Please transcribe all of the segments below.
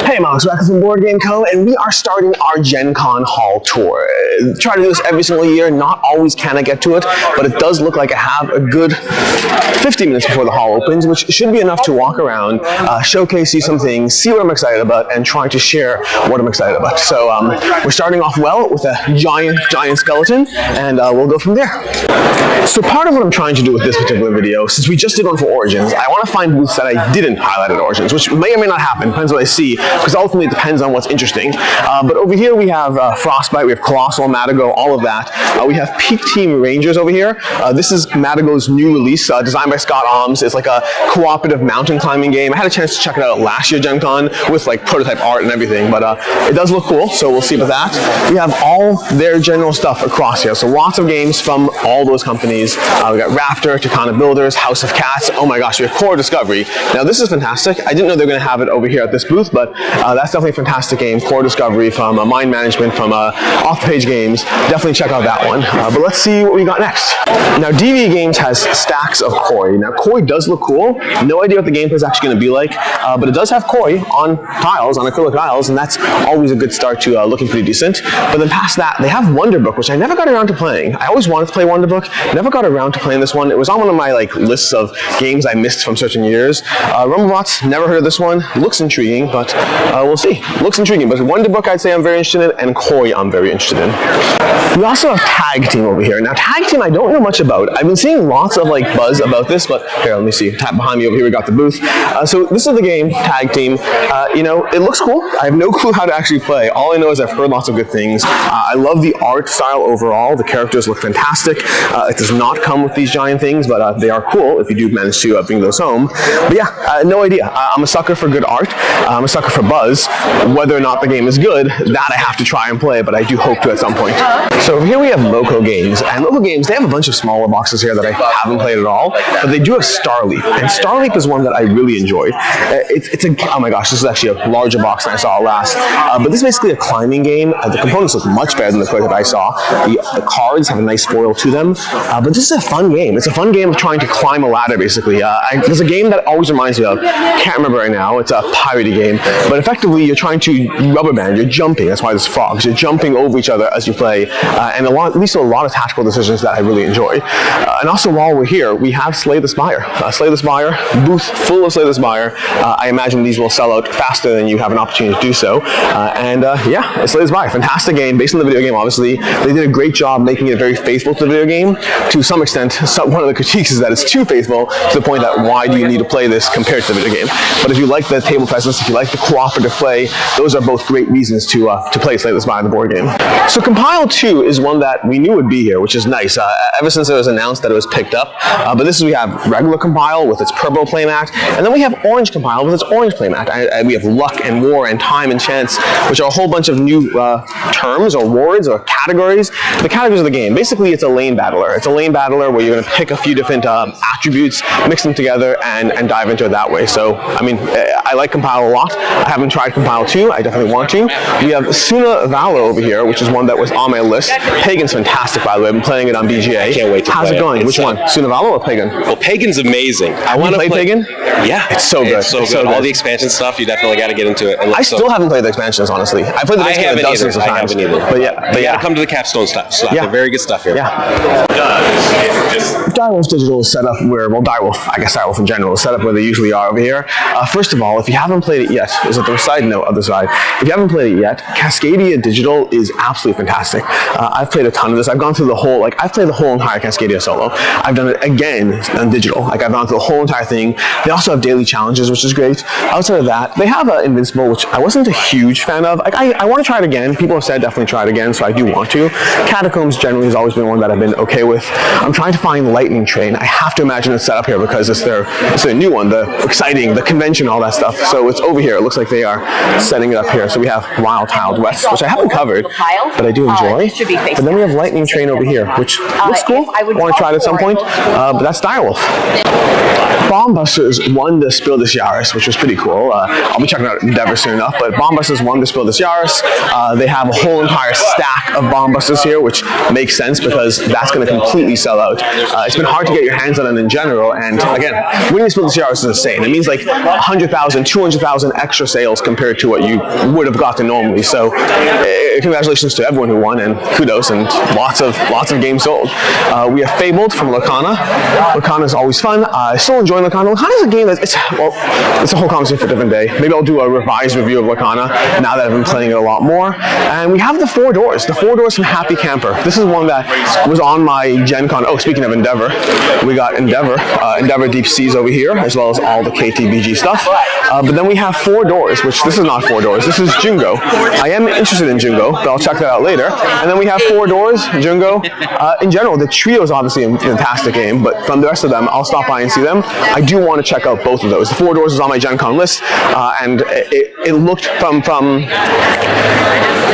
Hey, Alex, back from Board Game Co, and we are starting our Gencon Hall tour. Try to do this every single year. Not always can I get to it, but it does look like I have a good 50 minutes before the hall opens, which should be enough to walk around, showcase, see some things, see what I'm excited about, and try to share what I'm excited about. So we're starting off well with a giant skeleton, and we'll go from there. So part of what I'm trying to do with this particular video, since we just did one for Origins, I want to find booths that I didn't highlight at Origins, which may or may not happen, depends what I see, because ultimately it depends on what's interesting. But over here we have Frostbite, we have Colossal, Matago, all of that. We have Peak Team Rangers over here. This is Matago's new release, designed by Scott Alms. It's like a cooperative mountain climbing game. I had a chance to check it out last year Gen Con with like prototype art and everything, but it does look cool, so we'll see about that. We have all their general stuff across here, so lots of games from all those companies. We got Raptor, Takana Builders, House of Cats, oh my gosh, we have Core Discovery. Now this is fantastic. I didn't know they were going to have it over here at this booth, but that's definitely a fantastic game. Core Discovery from Mind Management from off-the-page games. Definitely check out that one. But let's see what we got next. Now DV Games has stacks of Koi. Now Koi does look cool. No idea what the gameplay is actually going to be like, but it does have Koi on tiles, on acrylic tiles, and that's always a good start to looking pretty decent. But then past that, they have Wonderbook, which I never got around to playing. I always wanted to play Wonderbook, never got around to playing this one. It was on one of my lists of games I missed from certain years. Rumblebots, never heard of this one. Looks intriguing, but we'll see. Looks intriguing, but Wonderbook I'd say I'm very interested in, and Koi I'm very interested in. We also have Tag Team over here. Now Tag Team I don't know much about. I've been seeing lots of buzz about this, but here, let me see. Tap behind me over here, we got the booth. So this is the game, Tag Team. You know, it looks cool. I have no clue how to actually play. All I know is I've heard lots of good things. I love the art style overall. The characters look fantastic. It does not come with these giant things, but they are cool if you do manage to bring those home. But yeah, no idea. I'm a sucker for good art. I'm a sucker for buzz. Whether or not the game is good, that I have to try and play, but I do hope to at some point. So over here we have Loco Games, and Loco Games, they have a bunch of smaller boxes here that I haven't played at all, but they do have Starleaf, and Starleaf is one that I really enjoyed. It's a, oh my gosh, this is actually a larger box than I saw last, but this is basically a climbing game. The components look much better than the toy that I saw. The cards have a nice foil to them, but this is a fun game. It's a fun game of trying to climb a ladder, basically. There's a game that always reminds me of, can't remember right now, it's a piratey game, but effectively you're trying to rubber band, you're jumping, that's why there's frogs, you're jumping over each other as you play, and at least a lot of tactical decisions that I really enjoy. And also while we're here, we have Slay the Spire. Slay the Spire, booth full of Slay the Spire. I imagine these will sell out faster than you have an opportunity to do so. Yeah, Slay the Spire, fantastic game, based on the video game obviously. They did a great job making it very faithful to the video game. To some extent, one of the critiques is that it's too faithful to the point that why do you need to play this compared to the video game? But if you like the table presence, if you like the cooperative play, those are both great reasons to play Slay the Spire, the board game. So Compile 2 is one that we knew would be here, which is nice. Ever since it was announced that it was picked up. But this is, we have regular Compile with its purple playmat, and then we have Orange Compile with its orange playmat. We have Luck and War and Time and Chance, which are a whole bunch of new terms or words or categories. The categories of the game. Basically, it's a lane battler. It's a lane battler where you're going to pick a few different attributes, mix them together, and dive into it that way. So, I mean, I like Compile a lot. I haven't tried Compile 2. I definitely want to. We have Suna Valor over here, which is one that was on my list. Pagan's fantastic, by the way. I've been playing it on BGA. I can't wait to How's play it going? Which one? Suna Valor or Pagan? Well, Pagan's amazing. I want to play Pagan? Yeah. It's so good. It's so good. All the expansion stuff, you definitely got to get into it. I still haven't played the expansions, honestly. I played the base game dozens of times. I haven't either. But yeah. You got to come to the Capstone stuff. Yeah. They're very good stuff here. Yeah. Direwolf Digital is set up where, well, Direwolf in general is set up where they usually are over here. First of all, if you haven't played it yet, is at the side note, other side, if you haven't played it yet, Cascadia Digital is absolutely fantastic. I've played a ton of this. I've gone through the whole, I've played the whole entire Cascadia solo. I've done it again on digital. I've gone through the whole entire thing. They also have daily challenges, which is great. Outside of that, they have Invincible, which I wasn't a huge fan of. I want to try it again. People have said definitely try it again, so I do want to. Catacombs generally has always been one that I've been okay with. I'm trying to find Lightning Train. I have to imagine it's set up here because it's their new one, the exciting, the convention, all that stuff. So it's over here. It looks like they are setting it up here. So we have Wild Tiled West, which I haven't covered, but I do enjoy. But then we have Lightning Train over here, which looks cool. I want to try it at some point, but that's Direwolf. Bombbusters won the Spill This Yarus, which was pretty cool. I'll be checking out Endeavor soon enough, but Bombbusters won the Spill This Yarus. They have a whole entire stack of Bombbusters here, which makes sense because that's going to completely sell out. It's been hard to get your hands on it in general, and again, winning the Spill This Yarus is insane. It means like 100,000, 200,000 extra sales compared to what you would have gotten normally. So congratulations to everyone who won, and kudos, and lots of games sold. We have Fabled from Lacana. Lacana is always fun. I still enjoy Lacana. Lacana is a game that it's a whole conversation for a different day. Maybe I'll do a revised review of Lacana now that I've been playing it a lot more. And we have the 4 Doors. The 4 Doors from Happy Camper. This is one that was on my Gen Con. Oh, speaking of Endeavor, we got Endeavor Deep Seas over here, as well as all the KTBG stuff. But then we have 4 Doors, which this is not 4 Doors. This is Jungo. I am interested in Jungo, but I'll check that out later. And then we have 4 Doors, Jungo. In general, the trio is obviously a fantastic game, but from the rest of them, I'll stop by and see them. I do want to check out both of those. The 4 Doors is on my Gen Con list, and it looked from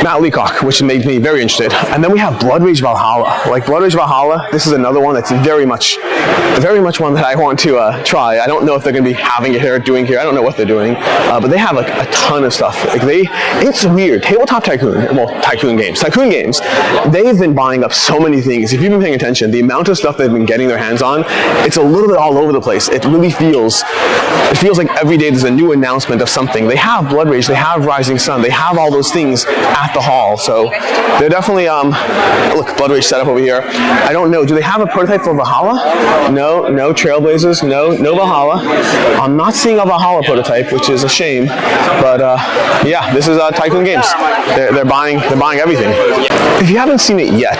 Matt Leacock, which made me very interested. And then we have Blood Rage Valhalla. Like Blood Rage Valhalla, this is another one that's very much one that I want to try. I don't know if they're going to be having it here, doing here. I don't know what they're doing, but they have like a ton of stuff. Like it's weird. Tabletop Tycoon, well, Tycoon Games, they've been buying up so many things. If you've been paying attention, the amount of stuff they've been getting their hands on, it's a little bit all over the place. It really feels like every day there's a new announcement of something. They have Blood Rage, they have Rising Sun, they have all those things at the hall. So they're definitely look, Blood Rage setup over here. I don't know. Do they have a prototype for Valhalla? No Trailblazers, no Valhalla. I'm not seeing a Valhalla prototype, which is a shame. But yeah, this is Tycoon Games. They're buying everything. If you haven't seen it yet,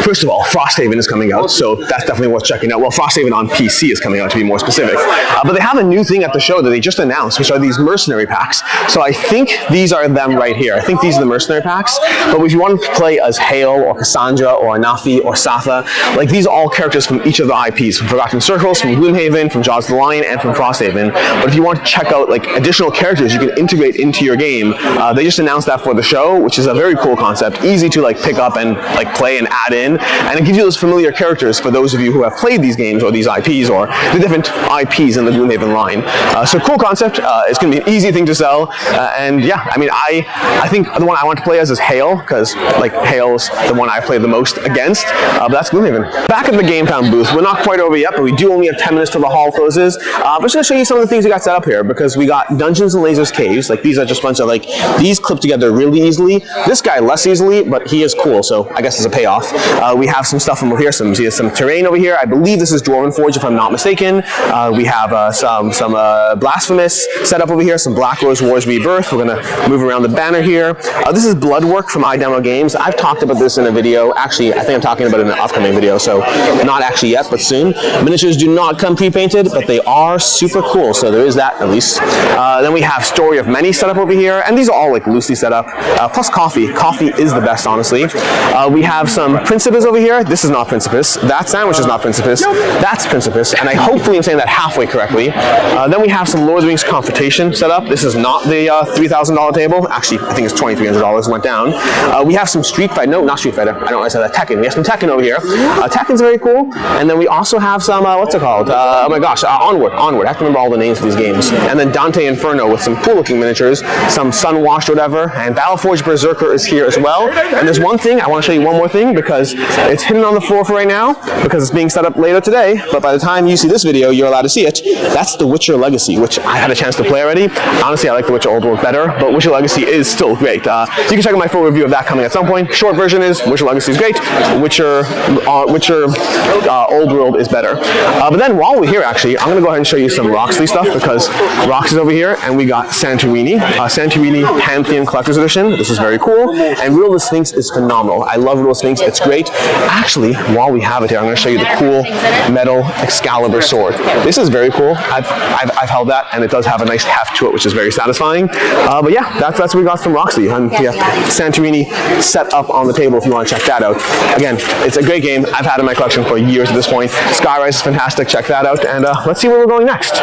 first of all, Frosthaven is coming out, so that's definitely worth checking out. Well, Frosthaven on PC is coming out, to be more specific. But they have a new thing at the show that they just announced, which are these mercenary packs. So I think these are them right here. I think these are the mercenary packs. But if you want to play as Hale or Cassandra or Anafi or Satha, like these are all characters from each of the IPs, from Forgotten Circles, from Gloomhaven, from Jaws of the Lion, and from Frosthaven. But if you want to check out like additional characters you can integrate into your game, they just announced that for the show, which is a very cool concept, easy to like pick up and like play and add in, and it gives you those familiar characters for those of you who have played these games or these IPs or the different IPs in the Gloomhaven line. So cool concept. It's going to be an easy thing to sell, and yeah, I mean, I think the one I want to play as is Hale, because like Hale's the one I played the most against, but that's Gloomhaven. Back at the GameFound booth, we're not quite over yet, but we do only have 10 minutes till the hall closes. I'm just going to show you some of the things we got set up here, because we got Dungeons and Lasers Caves. Like these are just a bunch of like, these clip together really easily. This guy less easily, but he is cool, so I guess it's a payoff. We have some stuff over here, some terrain over here. I believe this is Dwarven Forge, if I'm not mistaken. We have some Blasphemous set up over here, some Black Rose Wars Rebirth. We're going to move around the banner here. This is Bloodwork from iDemo Games. I've talked about this in a video. Actually, I think I'm talking about it in an upcoming video, so not actually yet, but soon. Miniatures do not come pre-painted, but they are super cool, so there is that at least. Then we have Story of Many set up over here, and these are all like loosely set up, plus coffee. Coffee is the best, honestly. We have some Principus over here. This is not Principus. That sandwich is not Principus. That's Principus, and I hopefully am saying that halfway correctly. Then we have some Lord of the Rings Confrontation set up. This is not the $3,000 table. Actually, I think it's $2,300 went down. We have some Street Fighter. No, not Street Fighter. I don't know why I said that. Tekken. We have some Tekken over here. Tekken's very cool. And then we also have some, what's it called? Oh my gosh, Onward. I have to remember all the names of these games. And then Dante Inferno with some cool looking miniatures, some Sunwashed or whatever, and Battleforged Berserker is here as well. And there's one thing, I want to show you one more thing, because it's hidden on the floor for right now, because it's being set up later today, but by the time you see this video, you're allowed to see it. That's The Witcher Legacy, which I had a chance to play already. Honestly, I like The Witcher Old World better, but Witcher Legacy is still great. So you can check out my full review of that coming at some point. Short version is Witcher Legacy is great, Witcher Old World is better. But then while we're here, actually, I'm going to go ahead and show you some Roxley stuff, because Roxley's over here, and we got Santorini. Santorini Pantheon Collector's Edition. This is very cool, and Riddle of the Sphinx is phenomenal. I love Riddle of the Sphinx. It's looks great. Actually, while we have it here, I'm going to show you the cool metal Excalibur sword. This is very cool. I've held that, and it does have a nice heft to it, which is very satisfying. But yeah, that's what we got from Roxy. And we have Santorini set up on the table if you want to check that out. Again, it's a great game. I've had it in my collection for years at this point. Skyrise is fantastic. Check that out. And let's see where we're going next.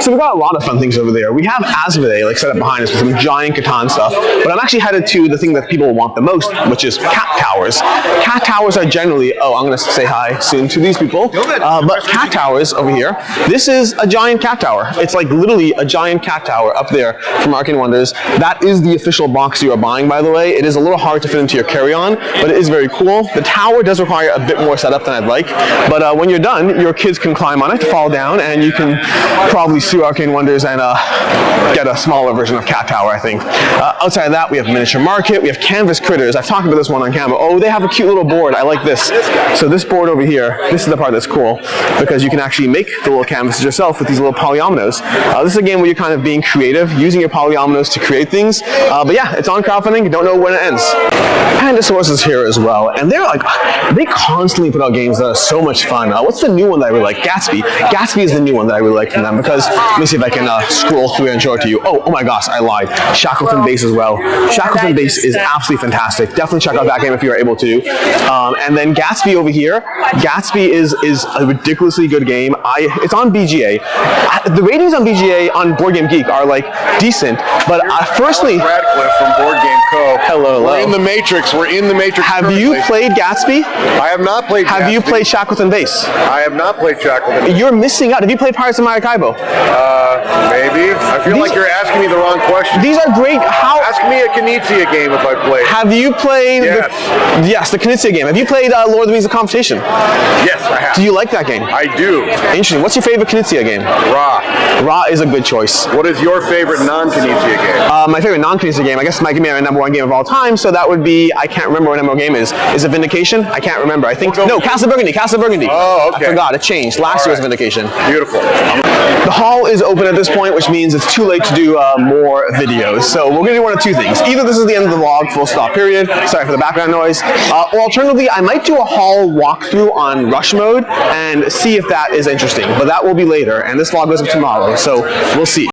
So we've got a lot of fun things over there. We have Asmodee like set up behind us with some giant Catan stuff. But I'm actually headed to the thing that people want the most, which is cat towers. Cat towers are generally, I'm going to say hi soon to these people. But cat towers over here, this is a giant cat tower. It's like literally a giant cat tower up there from Arcane Wonders. That is the official box you are buying, by the way. It is a little hard to fit into your carry-on, but it is very cool. The tower does require a bit more setup than I'd like, but when you're done, your kids can climb on it, fall down, and you can probably sue Arcane Wonders and get a smaller version of cat tower, I think. Outside of that, we have miniature market, we have canvas critters. I've talked about this one on camera. Oh, they have a cute little board. I like this. So this board over here, this is the part that's cool, because you can actually make the little canvases yourself with these little polyominoes. This is a game where you're kind of being creative, using your polyominoes to create things. But yeah, it's on crowdfunding. You don't know when it ends. Pandasaurus is here as well, and they constantly put out games that are so much fun. What's the new one that I really like? Gatsby. Gatsby is the new one that I really like from them, because let me see if I can scroll through and show it to you. Oh my gosh, I lied. Shackleton Base as well. Shackleton Base is absolutely fantastic. Definitely check out that game if you are able to. And then Gatsby over here. Gatsby is a ridiculously good game. It's on BGA. The ratings on BGA on Board Game Geek are like decent, but firstly, Radcliffe from Board Game Co. Hello. We're in the Matrix. We're in the Matrix. Have you played Gatsby? I have not played Gatsby. Have you played Shackleton Base? I have not played Shackleton. You're missing out. Have you played Pirates of Maracaibo? Maybe. I feel like you're asking me the wrong question. These are great. Ask me a Knizia game if I played. Have you played? Yes. The Knizia game. Have you played Lord of the Rings: The Competition? Yes, I have. Do you like that game? I do. Interesting. What's your favorite Knizia game? Ra. Ra is a good choice. What is your favorite non-Knizia game? My favorite non-Knizia game, I guess, might give me my #1 game of all time, so that would be, I can't remember what #1 game is. Is it Vindication? I can't remember. I think, no, Castle Burgundy. Oh, okay. I forgot, it changed. Last year was Vindication. Beautiful. The hall is open at this point, which means it's too late to do more videos. So we're going to do one of two things. Either this is the end of the vlog, full stop, period. Sorry for the background noise. Or alternatively, I might do a hall walkthrough on rush mode and see if that is interesting. But that will be later, and this vlog goes up tomorrow, so we'll see.